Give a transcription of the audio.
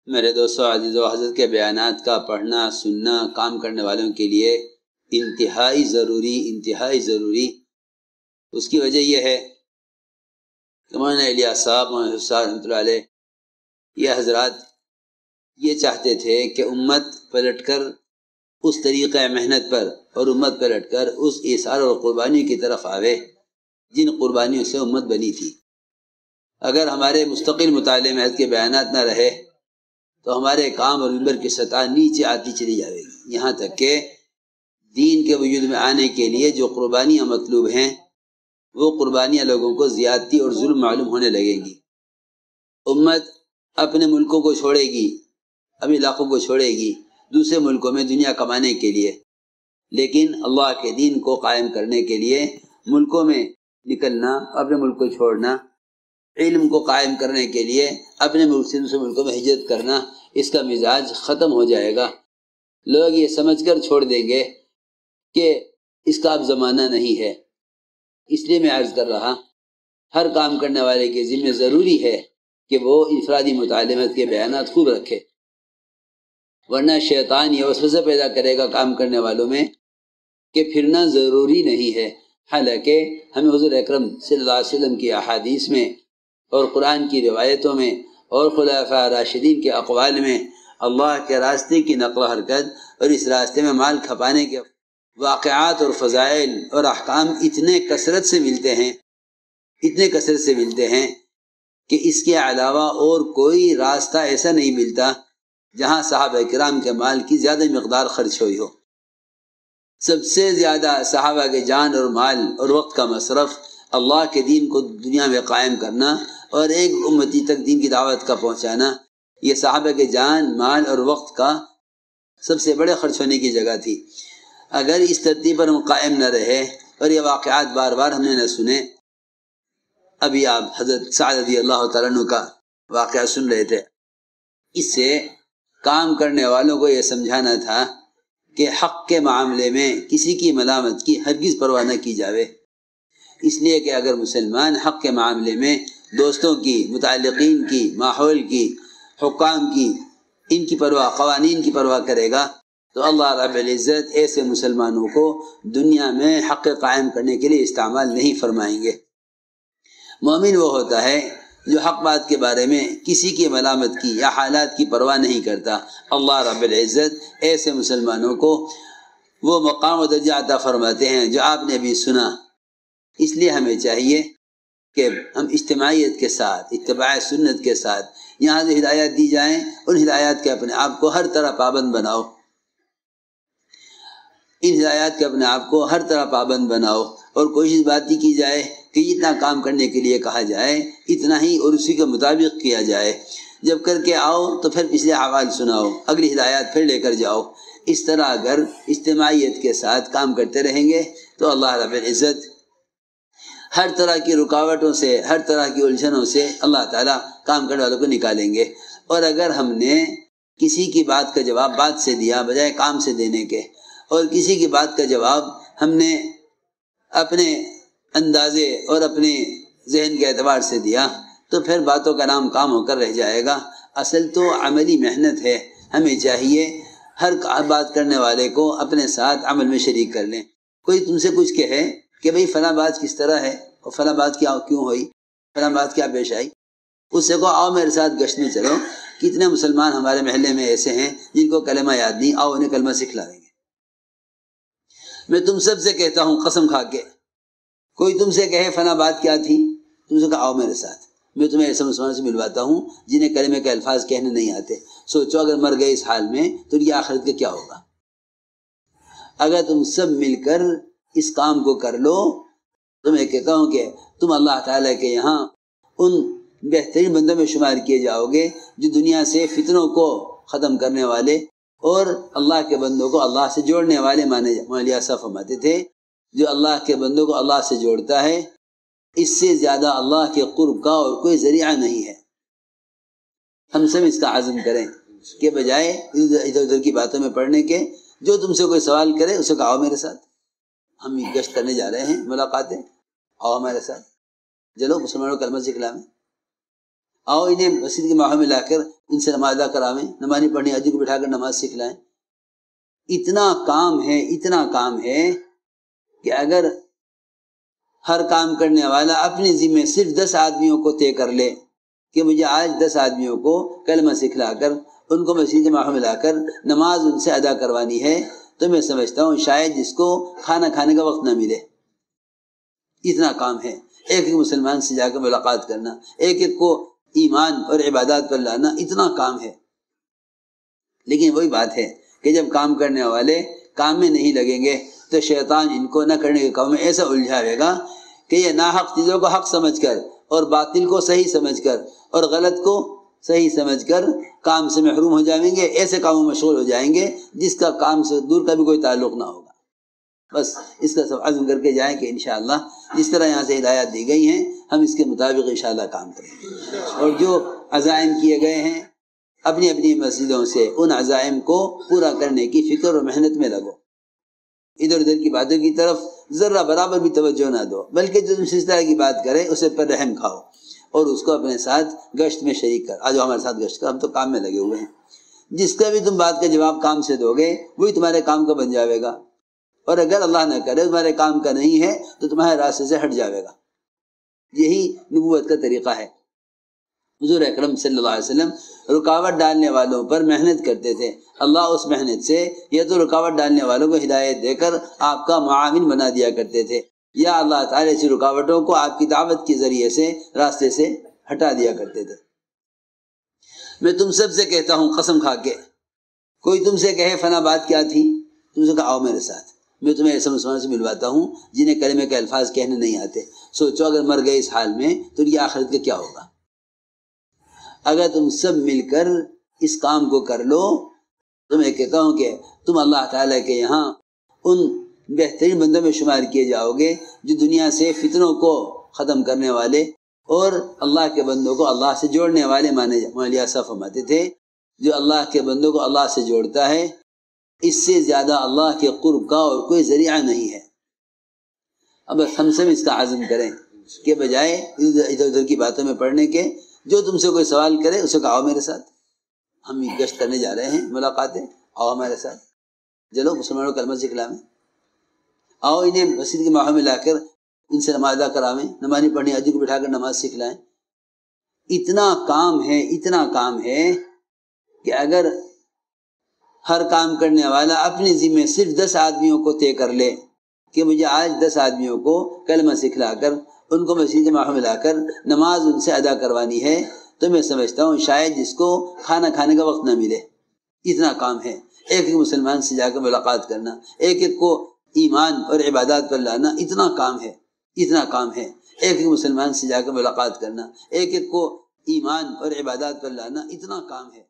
میرے دوستو عزیزو، حضرت کے بیانات کا پڑھنا سننا کام کرنے والوں کے لیے انتہائی ضروری۔ اس کی وجہ یہ ہے کہ مولانا الیاس صاحب رحمۃ اللہ علیہ یہ حضرات یہ چاہتے تھے کہ امت پلٹ کر اس طریقہ محنت پر اور امت پلٹ کر اس ایثار اور قربانی کی طرف آوے جن قربانیوں سے امت بنی تھی۔ اگر ہمارے مستقل مطالعے میں حضرت کے بیانات نہ رہے تو ہمارے کام اور منبر کی سطح نیچے آتی چلی جائے گی، یہاں تک کہ دین کے وجود میں آنے کے لیے جو قربانیاں مطلوب ہیں وہ قربانیاں لوگوں کو زیادتی اور ظلم معلوم ہونے لگیں گی۔ امت اپنے ملکوں کو چھوڑے گی، اپنے علاقوں کو چھوڑے گی دوسرے ملکوں میں دنیا کمانے کے لیے، لیکن اللہ کے دین کو قائم کرنے کے لیے ملکوں میں نکلنا، اپنے ملک کو چھوڑنا، علم کو قائم کرنے کے لیے اپنے ملک سے دوسرے ملکوں میں ہجرت کرنا، اس کا مزاج ختم ہو جائے گا۔ لوگ یہ سمجھ کر چھوڑ دیں گے کہ اس کا اب زمانہ نہیں ہے۔ اس لیے میں عرض کر رہا، ہر کام کرنے والے کے ذمہ ضروری ہے کہ وہ انفرادی مطالعات کے بیانات خوب رکھے، ورنہ شیطان یہ وسوسہ پیدا کرے گا کام کرنے والوں میں کہ پھرنا ضروری نہیں ہے۔ حالانکہ ہمیں حضور اکرم صلی اللہ علیہ وسلم کی احادیث میں اور قرآن کی روایتوں میں اور خلفاء راشدین کے اقوال میں اللہ کے راستے کی نقل و حرکت اور اس راستے میں مال کھپانے کے واقعات اور فضائل اور احکام اتنے کثرت سے ملتے ہیں کہ اس کے علاوہ اور کوئی راستہ ایسا نہیں ملتا جہاں صحابہ کرام کے مال کی زیادہ مقدار خرچ ہوئی ہو۔ سب سے زیادہ صحابہ کے جان اور مال اور وقت کا مصرف اللہ کے دین کو دنیا میں قائم کرنا اور ایک امتی تک دین کی دعوت کا پہنچانا، یہ صحابہ کے جان مال اور وقت کا سب سے بڑے خرچ ہونے کی جگہ تھی۔ اگر اس ترتیب پر ہم قائم نہ رہے اور یہ واقعات بار بار ہم نے نہ سنے، ابھی آپ حضرت سعد رضی اللہ تعالیٰ عنہ کا واقعہ سن رہے تھے، اس سے کام کرنے والوں کو یہ سمجھانا تھا کہ حق کے معاملے میں کسی کی ملامت کی ہرگز پرواہ نہ کی جاوے، اس لیے کہ اگر مسلمان حق کے معاملے میں دوستوں کی، متعلقین کی، ماحول کی، حکام کی، ان کی پرواہ، قوانین کی پرواہ کرے گا تو اللہ رب العزت ایسے مسلمانوں کو دنیا میں حق قائم کرنے کے لیے استعمال نہیں فرمائیں گے۔ مومن وہ ہوتا ہے جو حق بات کے بارے میں کسی کی ملامت کی یا حالات کی پرواہ نہیں کرتا۔ اللہ رب العزت ایسے مسلمانوں کو وہ مقام و درجہ عطا فرماتے ہیں جو آپ نے ابھی سنا۔ اس لیے ہمیں چاہیے کہ ہم اجتماعیت کے ساتھ، اتباع سنت کے ساتھ یہاں جو ہدایات دی جائیں ان ہدایات کے اپنے آپ کو ہر طرح پابند بناؤ، ان ہدایات کے اپنے آپ کو ہر طرح پابند بناؤ، اور کوشش باتی کی جائے کہ جتنا کام کرنے کے لیے کہا جائے اتنا ہی اور اسی کے مطابق کیا جائے۔ جب کر کے آؤ تو پھر پچھلے احوال سناؤ، اگلی ہدایات پھر لے کر جاؤ۔ اس طرح اگر اجتماعیت کے ساتھ کام کرتے رہیں گے تو اللہ رب العزت ہر طرح کی رکاوٹوں سے، ہر طرح کی الجھنوں سے اللہ تعالیٰ کام کرنے والوں کو نکالیں گے۔ اور اگر ہم نے کسی کی بات کا جواب بات سے دیا بجائے کام سے دینے کے، اور کسی کی بات کا جواب ہم نے اپنے اندازے اور اپنے ذہن کے اعتبار سے دیا تو پھر باتوں کا نام کام ہو کر رہ جائے گا۔ اصل تو عملی محنت ہے، ہمیں چاہیے ہر بات کرنے والے کو اپنے ساتھ عمل میں شریک کر لیں۔ کوئی تم سے کچھ کہے کہ بھئی فلاں بات کس طرح ہے اور فلاں بات کیوں ہوئی، فلاں بات کیا پیش آئی، اس سے کہو آؤ میرے ساتھ گشت میں چلو، کتنے مسلمان ہمارے محلے میں ایسے ہیں جن کو کلمہ یاد نہیں، آؤ انہیں کلمہ سکھلا دیں گے۔ میں تم سب سے کہتا ہوں قسم کھا کے، کوئی تم سے کہے فلاں بات کیا تھی، تم سے کہا آؤ میرے ساتھ، میں تمہیں ایسے مسلمان سے ملواتا ہوں جنہیں کلمے کے الفاظ کہنے نہیں آتے۔ سوچو اگر مر گئے اس حال میں تو ان کی آخرت کا کیا ہوگا۔ اگر تم سب مل کر اس کام کو کر لو تو میں کہتا ہوں کہ تم اللہ تعالیٰ کے یہاں ان بہترین بندوں میں شمار کیے جاؤ گے جو دنیا سے فتنوں کو ختم کرنے والے اور اللہ کے بندوں کو اللہ سے جوڑنے والے مانے۔ مولانا صاحب فرماتے تھے جو اللہ کے بندوں کو اللہ سے جوڑتا ہے اس سے زیادہ اللہ کے قرب کا اور کوئی ذریعہ نہیں ہے۔ ہم سب اس کا عزم کریں کہ بجائے ادھر ادھر کی باتوں میں پڑھنے کے، جو تم سے کوئی سوال کرے اسے کہا آؤ میرے ساتھ، ہم گشت کرنے جا رہے ہیں، ملاقاتیں، آؤ ہمارے ساتھ، چلو مسلمانوں کو کلمہ سکھلاویں، آؤ انہیں مسجد کے ماحول میں لا کر ان سے نماز ادا کراویں، نماز نہیں پڑھنی حاجی کو بٹھا کر نماز سکھلائیں. اتنا کام ہے کہ اگر ہر کام کرنے والا اپنے ذمہ صرف 10 آدمیوں کو طے کر لے کہ مجھے آج 10 آدمیوں کو کلمہ سکھلا کر ان کو مسجد جماع میں لا کر نماز ان سے ادا کروانی ہے، تو میں سمجھتا ہوں شاید جس کو کھانا کھانے کا وقت نہ ملے. اتنا کام ہے. ایک ایک مسلمان سے جا کر ملاقات کرنا، ایک ایک کو ایمان اور عبادات پر لانا، اتنا کام ہے. لیکن وہی بات ہے کہ جب کام کرنے والے کام میں نہیں لگیں گے تو شیطان ان کو نہ کرنے کے کام میں ایسا الجھاوے گا کہ یہ ناحق چیزوں کو حق سمجھ کر اور باطل کو صحیح سمجھ کر اور غلط کو صحیح سمجھ کر کام سے محروم ہو جائیں گے، ایسے کاموں میں مشغول ہو جائیں گے جس کا کام سے دور کا بھی کوئی تعلق نہ ہوگا. بس اس کا سب عزم کر کے جائیں کہ انشاءاللہ جس طرح یہاں سے ہدایات دی گئی ہیں ہم اس کے مطابق انشاءاللہ کام کریں گے. اور جو عزائم کیے گئے ہیں اپنی اپنی مسجدوں سے ان عزائم کو پورا کرنے کی فکر اور محنت میں لگو. ادھر ادھر کی باتوں کی طرف ذرہ برابر بھی توجہ نہ دو، بلکہ جو تم سے اس طرح کی بات کرے اسے پر رحم کھاؤ اور اس کو اپنے ساتھ گشت میں شریک کر. آج ہمارے ساتھ گشت کر، ہم تو کام میں لگے ہوئے ہیں. جس کا بھی تم بات کا جواب کام سے دو گے وہی تمہارے کام کا بن جاوے گا، اور اگر اللہ نہ کرے تمہارے کام کا نہیں ہے تو تمہارے راستے سے ہٹ جاوے گا. یہی نبوت کا طریقہ ہے. حضور اکرم صلی اللہ علیہ وسلم رکاوٹ ڈالنے والوں پر محنت کرتے تھے. اللہ اس محنت سے یا تو رکاوٹ ڈالنے والوں کو ہدایت دے کر آپ کا معاون بنا دیا کرتے تھے، یا اللہ تعالیٰ ایسی رکاوٹوں کو آپ کی دعوت کے ذریعے سے راستے سے ہٹا دیا کرتے تھے. میں تم سب سے کہتا ہوں قسم کھا کے، کوئی تم سے کہے فلاں بات کیا تھی، تم سے کہا آؤ میرے ساتھ، میں تمہیں ایسے مسلمانوں سے ملواتا ہوں جنہیں کلمے کے الفاظ کہنے نہیں آتے. سوچو اگر مر گئے اس حال میں تو ان کی آخرت کا کیا ہوگا. اگر تم سب مل کر اس کام کو کر لو تو میں کہتا ہوں کہ تم اللہ تعالیٰ کے یہاں ان بہترین بندوں میں شمار کیے جاؤ گے جو دنیا سے فتنوں کو ختم کرنے والے اور اللہ کے بندوں کو اللہ سے جوڑنے والے مانے. مولانا صاحب فرماتے تھے جو اللہ کے بندوں کو اللہ سے جوڑتا ہے اس سے زیادہ اللہ کے قرب کا اور کوئی ذریعہ نہیں ہے. اب ہم سب اس کا عزم کریں کہ بجائے ادھر ادھر کی باتوں میں پڑھنے کے، جو تم سے کوئی سوال کرے اسے کہا آؤ میرے ساتھ، ہم گشت کرنے جا رہے ہیں، ملاقاتیں، آؤ ہمارے ساتھ، چلو مسلمانوں کو کلمہ سکھلاویں، آؤ انہیں مسجد کے ماحول میں لا کر ان سے نماز ادا کراویں، نماز نہیں پڑھنی حاجی کو بٹھا کر نماز سکھلائیں. اتنا کام ہے کہ اگر ہر کام کرنے والا اپنے ذمہ صرف 10 آدمیوں کو طے کر لے کہ مجھے آج 10 آدمیوں کو کلمہ سکھلا کر ان کو مسجد جماع میں لا کر نماز ان سے ادا کروانی ہے، تو میں سمجھتا ہوں شاید جس کو کھانا کھانے کا وقت نہ ملے. اتنا کام ہے. ایک ایک مسلمان سے جا کر ملاقات کرنا، ایک ایک کو ایمان اور عبادات پر لانا، اتنا کام ہے. ایک ایک مسلمان سے جا کر ملاقات کرنا، ایک ایک کو ایمان اور عبادات پر لانا، اتنا کام ہے.